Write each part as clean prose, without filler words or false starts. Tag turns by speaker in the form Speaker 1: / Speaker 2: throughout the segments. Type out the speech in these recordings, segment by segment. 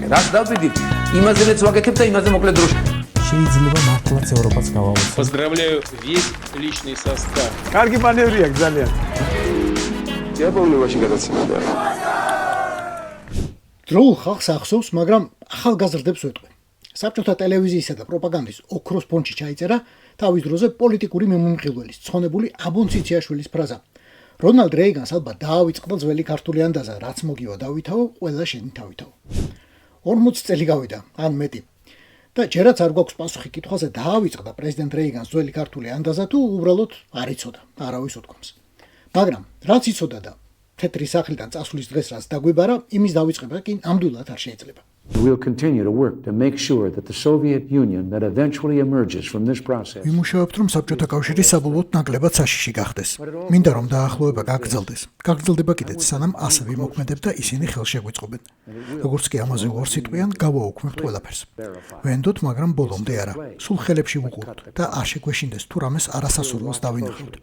Speaker 1: რას დავიდი, იმაზეც ვაკეთებ და იმაზე მოკლედ დროში.
Speaker 2: შეიძლება მართლაც ევროპაც გავავოცოთ.
Speaker 3: Поздравляю весь личный состав.
Speaker 4: კარგი მანევრია ძალიან.
Speaker 5: დიაბოლობაში გადაცემდა.
Speaker 6: დროულ ხალხს ახსოვს, მაგრამ ახალგაზრდებს ვეტყვი. საბჭოთა ტელევიზიისა და პროპაგანდის ოქროს ფონდში ჩაიწერა თავის დროზე პოლიტიკური მემუმხილველის ცხონებული აბონ ციციაშვილის ფრაზა. რონალდ რეიგანს ალბათ დაავიწყდა ძველი ქართული ანდაზა, რაც მოგივა დავითაო, ყველა შენი თავითაო. 40 წელი გავიდა, ან მეტი. და ჯერაც არ გვაქვს პასუხი კითხვაზე დაავიწყდა პრეზიდენტ რეიგანს ძველი ქართული ანდაზა თუ უბრალოდ არ იცოდა, არავის უთქვამს. მაგრამ რაც იცოდა და თეთრი სახლიდან წასვლის დღეს რაც დაგვიბარა, იმის დავიწყება კი ამდვილად არ შეიძლება.
Speaker 7: We'll continue to work to make sure that the Soviet Union that eventually emerges from this process.
Speaker 6: ვიმუშავებთ, რომ საბჭოთა კავშირი საბოლოოდ ნაკლებად საშიში გახდეს. მინდა რომ დაახლოება გაგრძელდეს. გაგრძელდება კიდეც, სანამ ასე ვიმოქმედებ და ისინი ხელშეგვიწყობენ. როგორც კი ამაზე უარ სიტყვიან, გავაუქმებთ ყველაფერს. ვენდოთ, მაგრამ ბოლომდე არა. სულ ხელებში ვუყურებთ და არ შეგვეშინდეს თუ რამეს არასასურველს დავინახავთ.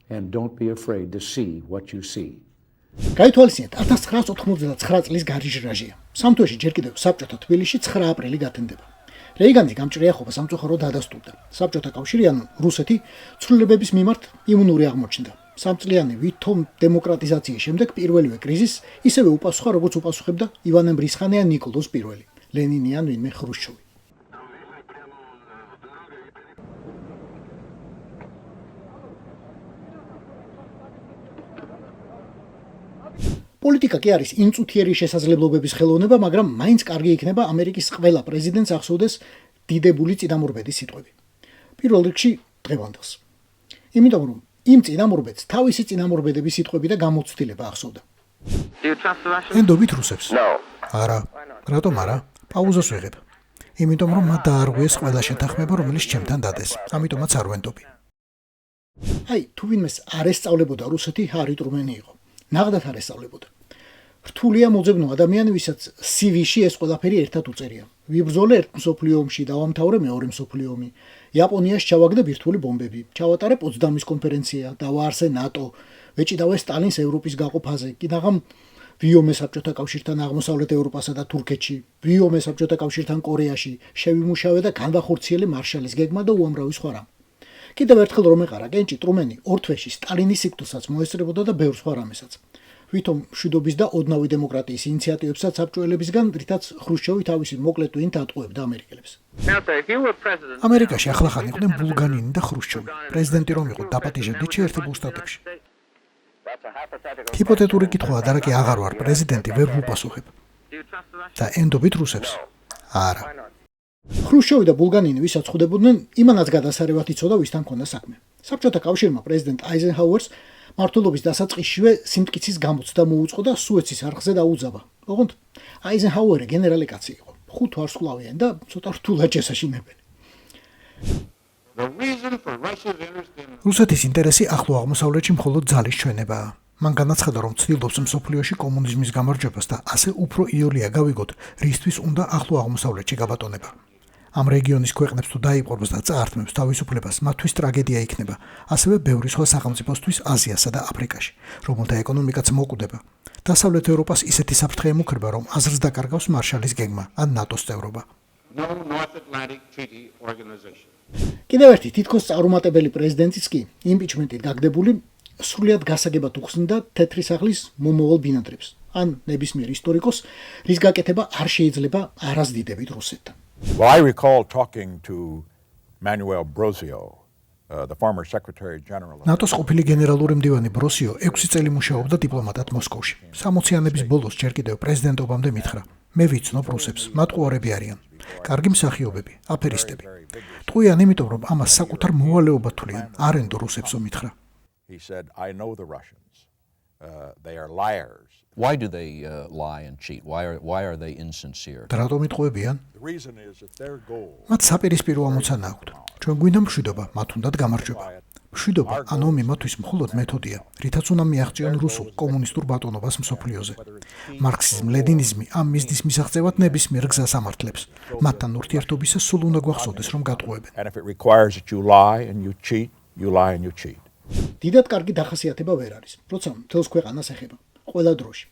Speaker 7: And don't be afraid to see what you see.
Speaker 6: გაითვალისწინეთ 1999 წლის გარიჟრაჟია. სამთვეში ჯერ კიდევ საბჭოთა თბილისში 9 აპრილი გათენდება. რეიგანი გამჭრიახობა სამწუხაროდ ადასტურდა. საბჭოთა კავშირი ან რუსეთი ცვლილებების მიმართ იმუნური აღმოჩნდა. სამწლიანი ვითომ დემოკრატიზაციის შემდეგ პირველივე კრიზისს ისევე უპასუხა, როგორც უპასუხებდა ივანე მრისხანე ან ნიკოლოზ პირველი, ლენინი ან ვინმე ხრუშჩოვი. პოლიტიკა კი არის ინწუთიერი შესაძლებლობების ხელოვნება, მაგრამ მაინც კარგი იქნება ამერიკის ყველა პრეზიდენტს ახსოვდეს დიდებული წინამორბედის სიტყვები. პირველ რიგში დღევანდელს. იმიტომ რომ იმ წინამორბედს თავისი წინამორბედების სიტყვები და გამოცდილება ახსოვდა. ენდობით რუსებს? არა. რატომ არა? პაუზას ვიღებ. იმიტომ რომ მათ დაარღვიეს ყველა შეთანხმება, რომელიც ჩემთან დადეს. ამიტომაც არ ვენდობი. აი, თუ ვინმეს არ ესწავლებოდა რუსეთი, ჰარი ტრუმენი იყო. ნაღდათ არ ესწავლებოდა. რთულია მოძებნო ადამიანი, ვისაც CV-ში ეს ყველაფერი ერთად უწერია. ვიბრძოლე ერთ მსოფლიო ომში, დავამთავრე მეორე მსოფლიო ომი. იაპონიაში ჩავაგდე ბირთვული ბომბები. ჩავატარე პოცდამის კონფერენცია, დავაარსე ნატო. ვეჭიდავე სტალინს ევროპის გაყოფაზე. კიდაღამ ვიომე საბჭოთა კავშირთან აღმოსავლეთ ევროპასა და თურქეთში. ვიომე საბჭოთა კავშირთან კორეაში. შევიმუშავე და განვახორციელე მარშალის გეგმა და უამრავი სხვა რამ. კიდევ ერთხელ რომ ეყარა კენჭი ტრუმენი ორ თვეში სტალინის სიკვდილსაც მოესწრებოდა და ბევრ სხვა რამესაც. ვითომ მშვიდობის და ოდნავი დემოკრატიის ინიციატივებსაც საბჭოელებისგან, რითაც ხრუშჩოვი თავისი მოკლე ტვინით ატყუებდა ამერიკელებს. ამერიკაში ახლახან იყვნენ ბულგანინი და ხრუშჩოვი. პრეზიდენტი რომ იყო დაპატიჟებდით შეერთებულ შტატებში. ჰიპოთეტური კითხვაა და რა კი აღარ ვარ პრეზიდენტი, ვერ ვუპასუხებ. და ენდობით რუსებს? არა. ხრუშჩოვი და ბულგანინი ვისაც ხვდებოდნენ, იმანაც გადასარევად იცოდა ვისთან ქონდა საქმე. საბჭოთა კავშირმა პრეზიდენტ აიზენჰაუერს მმართველობის დასაწყისშივე სიმტკიცის გამოცდა მოუწყო და სუეცის არხზე დაუძაბა. ოღონდ აიზენჰაუერი გენერალი კაცი იყო. 5 ვარსკვლავიანი და ცოტა რთულად შესაშინებელი. რუსეთის ინტერესი ახლო აღმოსავლეთში მხოლოდ ძალის ჩვენებაა. მან განაცხადა, რომ ცდილობს მსოფლიოში კომუნიზმის გამარჯვებას და ასე უფრო იოლია გავიგოთ, რისთვის უნდა ახლო აღმოსავლეთში გაბატონება. ამ რეგიონის ქვეყნებს თუ დაიპყრობს და წაართმევს თავისუფლებას, მათთვის ტრაგედია იქნება, ასევე ბევრი სხვა სახელმწიფოსთვის აზიასა და აფრიკაში, რომელთა ეკონომიკაც მოკვდება. დასავლეთ ევროპას ისეთი საფრთხე ემუქრება, რომ აზრს დაკარგავს მარშალის გეგმა ან ნატოს წევრობა. კიდევ ერთი თითქოს წარუმატებელი პრეზიდენტიც კი იმპიჩმენტით გაგდებული სრულიად გასაგებად უხსნიდა თეთრი სახლის მომავალ ბინადრებს, ან ნებისმიერ ისტორიკოს, რის გაკეთება არ შეიძლება არასდიდებით რუსეთთან.
Speaker 8: Well, I recall talking to Manuel Brosio, the former Secretary General.
Speaker 6: ნატოს ყოფილი გენერალური მდივანი ბროსიო 6 წელი მუშაობდა დიპლომატად მოსკოვში. 60-იანების ბოლოს ჯერ კიდევ პრეზიდენტობამდე მითხრა: "მე ვიცნობ რუსებს, მათ ყუარები არიან. კარგი მსახიობები, აფერისტები. ტყუიან იმიტომ, რომ ამას საკუთარ მოვალეობად თვლიან, არ ენდო რუსებსო მითხრა."
Speaker 8: He said, "I know the Russians. They are liars."
Speaker 9: Why do they lie and cheat? Why are they insincere?
Speaker 6: რატომ იტყუებიან?
Speaker 8: The reason is that their goal
Speaker 6: მათ საპირისპირო ამოცანა აქვთ. ჩვენ გვინდა მშვიდობა, მათ უნდათ გამარჯვება. მშვიდობა ანუ მიმათვის მხოლოდ მეთოდია, რითაც უნდა მიაღწიონ რუსულ კომუნისტურ ბატონობას მსოფლიოზე. მარქსიზმ-ლენინიზმი ამ მიზნის მისაღწევად ნებისმიერ გზას ამართლებს. მათთან ურთიერთობისას სულ უნდა გვახსოვდეს, რომ გატყუებენ.
Speaker 8: and if it requires that you lie and you cheat, you lie and you cheat.
Speaker 6: დიდად კარგი დახასიათება ვერ არის, როცა მთელს ქვეყანას ეხება, ყველა დროში.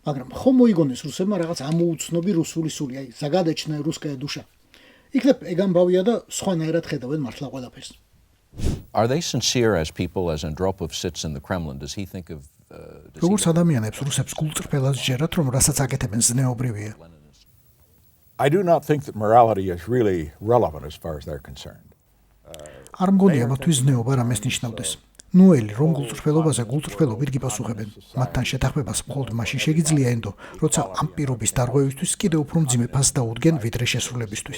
Speaker 6: მაგრამ ხომ მოიგონეს რუსებმა რაღაც ამოუცნობი რუსული სული, აი ზაგადეჩნაია რუსკая душа. იქნებ ეგამბავია და სხვანაირად ხედავენ მართლა ყველაფერს.
Speaker 9: Are they sincere as people as Andropov sits in the Kremlin? Does he think of...
Speaker 6: როგორც ადამიანებს რუსებს გულწრფელად ჯერათ, რომ რასაც აკეთებენ ზნეობრივია.
Speaker 8: I do not think that morality is really relevant as far as they're concerned.
Speaker 6: არ მგონია მათთვის ზნეობა რამეს ნიშნავდეს. ნუელი რომ გულწრფელობაზე გულწრფელობით გიპასუხებენ. მათთან შეთანხმებას მხოლოდ მაშინ შეგიძლია ენდო, როცა ამ პირობის დარღვევისთვის კიდევ უფრო მძიმე ფასს დაუდგენ ვიდრე შესრულებისთვის.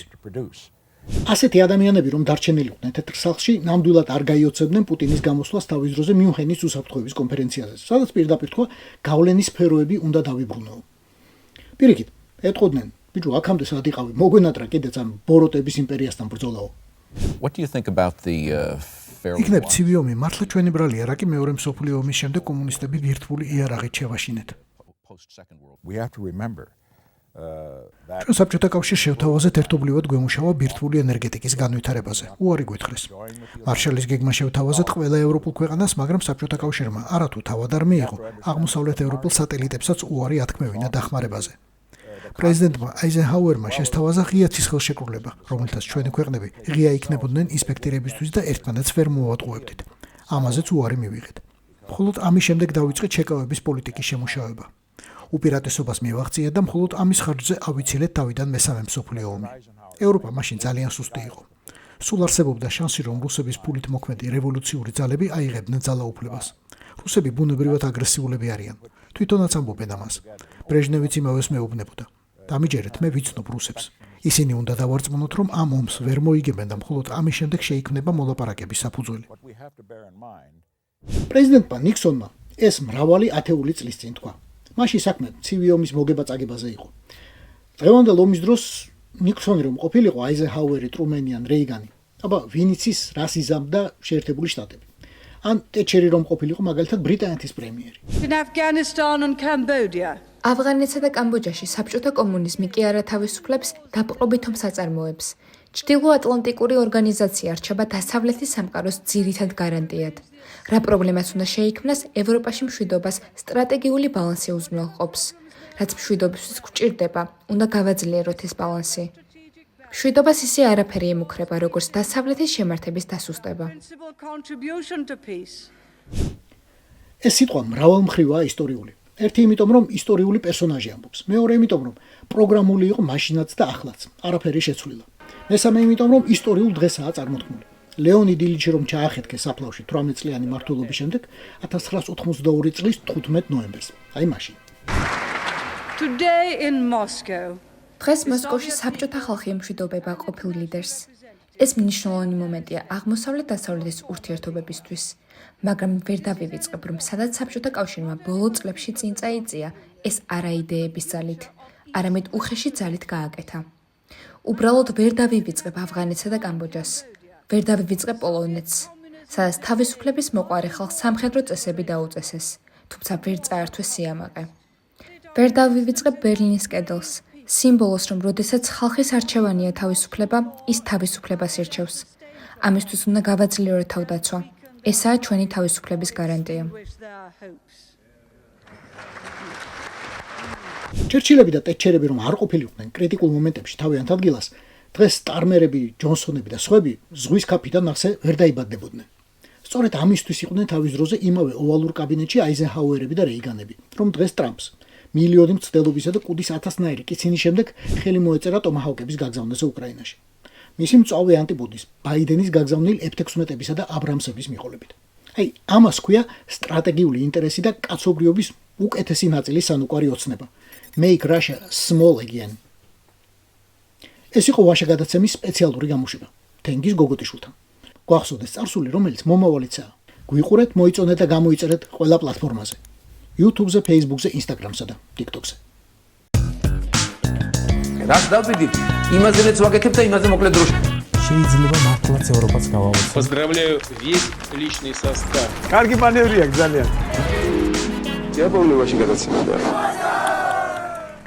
Speaker 6: ასეთი ადამიანები რომ დარჩენილიყვნენ თეთრ სახლში, ნამდვილად არ გაიოცებდნენ პუტინის გამოსვლას თავის დროზე მიუნხენის უსაფრთხოების კონფერენციაზე, სადაც პირდაპირ თქვა გავლენის სფეროები უნდა დავიბრუნო. პირიქით, ეტყოდნენ, ბიჭო, აქამდე სად იყავი, მოგვენატრა კიდეც ამ ბოროტების იმპერიასთან ბრძოლაო.
Speaker 9: What do you think about the fairly...
Speaker 6: იქნებ ცივი ომი მართლა ჩვენი ბრალია, რა კი მეორე მსოფლიო ომის შემდეგ კომუნისტები ბირთვული იარაღით შევაშინეთ.
Speaker 8: We have to remember that
Speaker 6: ჩვენ საბჭოთა კავშირს შევთავაზეთ ერთობლივად გვემუშავა ბირთვული ენერგეტიკის განვითარებაზე. უარი გვითხრეს. მარშალის გეგმა შევთავაზეთ ყველა ევროპულ ქვეყანას, მაგრამ საბჭოთა კავშირმა არათუ თავად არ მიიღო აღმოსავლეთ ევროპულ სატელიტებსაც უარი ათქმევინა დახმარებაზე. პრეზიდენტმა აიზენჰაუერმა შესთავაზა ღია ცისხელშეკრულება, რომელთაც ჩვენი ქვეყნები ღია იქნებოდნენ ინსპექტირებისთვის და ერთმანეთს ვერ მოუატყუებდით. ამაზეც უარი მივიღეთ. მხოლოდ ამის შემდეგ დაიწყეთ შეკავების პოლიტიკის შემუშავება. უპირატესობას მივაღწიეთ და მხოლოდ ამის ხარჯზე ავიცილეთ თავიდან მესამე მსოფლიო ომი. ევროპა მაშინ ძალიან სუსტი იყო. სულ არსებობდა შანსი, რომ რუსების ფულით მოქმედი რევოლუციური ძალები აიღებდნენ ძალაუფლებას. რუსები ბუნებრივად აგრესიულები არიან. თვითონაც ამბობენ ამას. ბრეჟნევიც იმავეს მეუბნებოდა. დამიჯერეთ, მე ვიცნობ რუსებს. ისინი უნდა დავარწმუნოთ, რომ ამ ომს ვერ მოიგებენ და მხოლოდ ამის შემდეგ შეიქმნება მოლაპარაკების საფუძველი. პრეზიდენტმა ნიქსონმა ეს მრავალი ათეული წლის წინ თქვა. მაშინ საქმე ცივი ომის მოგება-წაგებაზე იყო. დღევანდელ ომის დროს ნიქსონი რომ ყოფილიყო აიზენჰაუერი, ტრუმენი ან რეიგანი, აბა ვინ იცის რას იზამდა შეერთებული შტატები. ან ტეჩერი რომ ყოფილიყო მაგალითად ბრიტანეთის პრემიერი.
Speaker 4: In Afghanistan and Cambodia.
Speaker 10: ავღანეთსა და კამბოჯაში საბჭოთა კომუნიზმი კი არა თავისუფლებს დაპყრობითომ საწარმოებს. ჩრდილოატლანტიკური ორგანიზაცია რჩება დასავლეთის სამყაროს ძირითად გარანტიად. რა პრობლემას უნდა შეიქმნას, ევროპაში მშვიდობას სტრატეგიული ბალანსი უზრუნველყოფს. რაც მშვიდობისთვის გვჭირდება, უნდა გავაძლიეროთ ეს ბალანსი. მშვიდობას ისე არაფერი ემუქრება, როგორც დასავლეთის შემართების დასუსტება.
Speaker 6: ეს სიტყვა მრავალმხრივაა ისტორიული. ერთი იმიტომ, რომ ისტორიული პერსონაჟი ამბობს. მეორე იმიტომ, რომ პროგრამული იყო მაშინაც და ახლაც. არაფერი შეცვლილა. მესამე იმიტომ, რომ ისტორიულ დღესაა წარმოთქმული. ლეონიდ ილიჩი რომ ჩაახეთქე საფლავში 18 წლიანი მმართველობის შემდეგ 1982 წლის 15 ნოემბერს. აი მაშინ.
Speaker 4: Today in Moscow.
Speaker 10: დღეს მოსკოვში საბჭოთა ხალხი ემშვიდობება ყოფილ ლიდერს. ეს მნიშვნელოვანი მომენტია აღმოსავლეთ-დასავლეთის ურთიერთობებისთვის. მაგრამ ვერ დავივიწყებ, რომ სადაც საბჭოთა კავშირმა ბოლო წლებში წინ წაიწია, ეს არა იდეების ძალით, არამედ უხეში ძალით გააკეთა. უბრალოდ ვერ დავივიწყებ ავღანეთსა და კამბოჯას. ვერ დავივიწყებ პოლონეთს, სადაც თავისუფლების მოყვარე ხალხს სამხედრო წესები დაუწესეს, თუმცა ვერ წაართვეს სიამაყე. ვერ დავივიწყებ ბერლინის კედელს, სიმბოლოს, რომ როდესაც ხალხის არჩევანია თავისუფლება, ის თავისუფლებას ირჩევს. ამისთვის უნდა გავაძლიეროთ თავდაცვა. ესაა ჩვენი თავისუფლების გარანტია.
Speaker 6: ჩერჩილები და ტეტჩერები რომ არ ყოფილიყვნენ კრიტიკულ მომენტებში თავიანთ ადგილას, დღეს სტარმერები, ჯონსონები და სხვები ზღვის ქაფიდან ნახე ვერ დაიბადებოდნენ. სწორედ ამისთვის იყვნენ თავის დროზე იმავე ოვალურ კაბინეტში აიზენჰაუერები და რეიგანები, რომ დღეს ტრამპს მილიონი მცდელობისა და კუდის 1000-ნაირი კიცინის შემდეგ ხელი მოეწერა ტომაჰავკების გაგზავნაზე უკრაინაში. მისი მწვავე ანტიპოდის ბაიდენის გაგზავნილ F-16-ებისა და აბრამსების მიყოლებით. აი, ამას ქვია სტრატეგიული ინტერესი და კაცობრიობის უკეთესი ნაწილის სანუკვარი ოცნება. Make Russia small again. ეს იყო ვაშაგადაცემის სპეციალური გამოშვება. თენგიზ გოგოტიშვილთან. გვახსოვდეს წარსული, რომელიც მომავალიცაა. გვიყურეთ, მოიწონეთ და გამოიწერეთ ყველა პლატფორმაზე. YouTube-ზე, Facebook-ზე, Instagram-სა და TikTok-ზე.
Speaker 1: რას დავიდით? იმაზე რაც ვაგეთებ და იმაზე მოკლედ დროში.
Speaker 2: შეიძლება მართლაც ევროპას გავაუწყოთ.
Speaker 3: Поздравляю весь личный состав.
Speaker 5: კარგი მანევრია ძალიან. Я помню, очень გადაცემა.